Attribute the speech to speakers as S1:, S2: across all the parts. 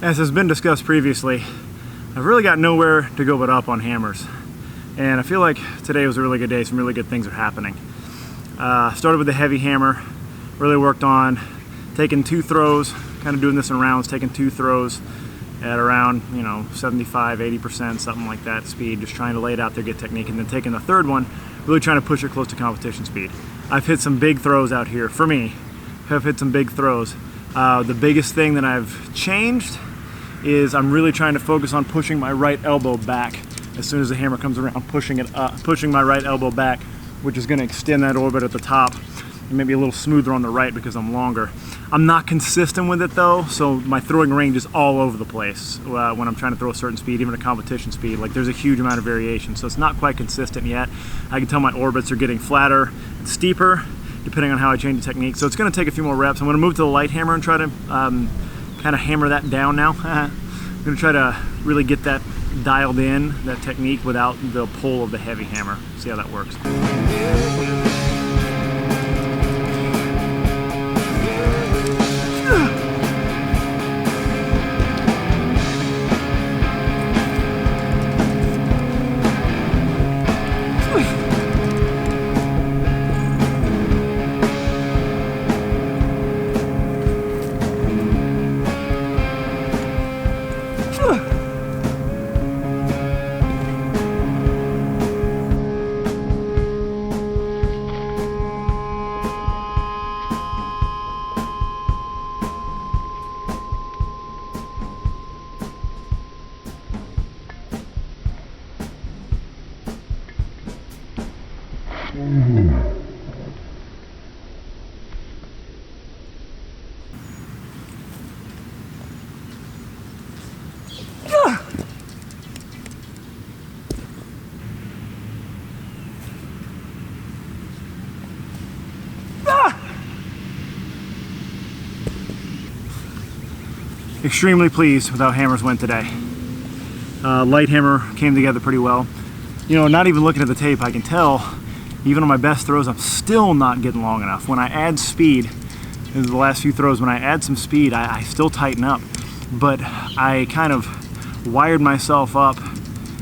S1: As has been discussed previously, I've really got nowhere to go but up on hammers. And I feel like today was a really good day. Some really good things are happening. Started with the heavy hammer, really worked on taking 2 throws, kind of doing this in rounds, taking 2 throws at around, 75, 80%, something like that speed, just trying to lay it out there, get technique, and then taking the third one, really trying to push it close to competition speed. I've hit some big throws out here. For me, I've hit some big throws. The biggest thing that I've changed is I'm really trying to focus on pushing my right elbow back as soon as the hammer comes around, pushing it up, pushing my right elbow back, which is going to extend that orbit at the top and maybe a little smoother on the right because I'm longer. I'm not consistent with it though, so my throwing range is all over the place when I'm trying to throw a certain speed, even a competition speed. Like, there's a huge amount of variation, so it's not quite consistent yet. I can tell my orbits are getting flatter and steeper depending on how I change the technique, so it's going to take a few more reps. I'm going to move to the light hammer and try to kind of hammer that down now. I'm going to try to really get that dialed in, that technique, without the pull of the heavy hammer. See how that works. Extremely pleased with how hammers went today. Light hammer came together pretty well. Not even looking at the tape, I can tell even on my best throws I'm still not getting long enough. When I add speed, in the last few throws, when I add some speed, I still tighten up. But I kind of wired myself up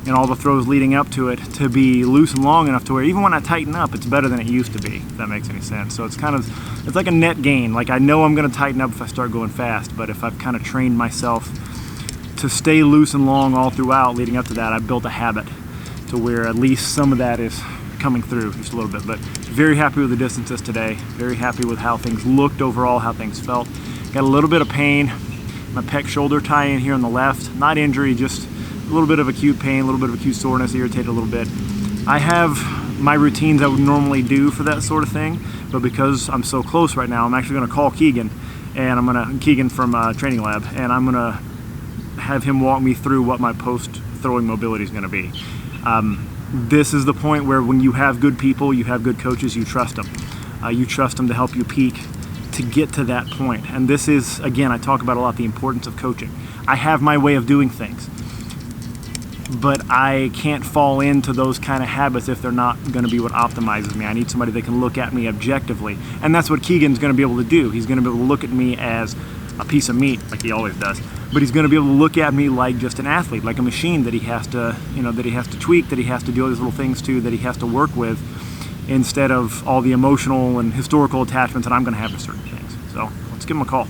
S1: in all the throws leading up to it to be loose and long enough to where even when I tighten up, it's better than it used to be, if that makes any sense. So it's like a net gain. Like, I know I'm going to tighten up if I start going fast, but if I've kind of trained myself to stay loose and long all throughout leading up to that, I've built a habit to where at least some of that is coming through just a little bit. But very happy with the distances today. Very happy with how things looked overall, how things felt. Got a little bit of pain. My pec shoulder tie in here on the left. Not injury, just a little bit of acute pain, a little bit of acute soreness, irritated a little bit. I have my routines I would normally do for that sort of thing, but because I'm so close right now, I'm actually going to call Keegan, and Keegan from Training Lab, and I'm going to have him walk me through what my post-throwing mobility is going to be. This is the point where when you have good people, you have good coaches, you trust them. You trust them to help you peak to get to that point. And this is, again, I talk about a lot, the importance of coaching. I have my way of doing things, but I can't fall into those kind of habits if they're not going to be what optimizes me. I need somebody that can look at me objectively, and that's what Keegan's going to be able to do. He's going to be able to look at me as a piece of meat, like he always does, but he's going to be able to look at me like just an athlete, like a machine that he has to, that he has to tweak, that he has to do all these little things to, that he has to work with, instead of all the emotional and historical attachments that I'm going to have to certain things. So let's give him a call.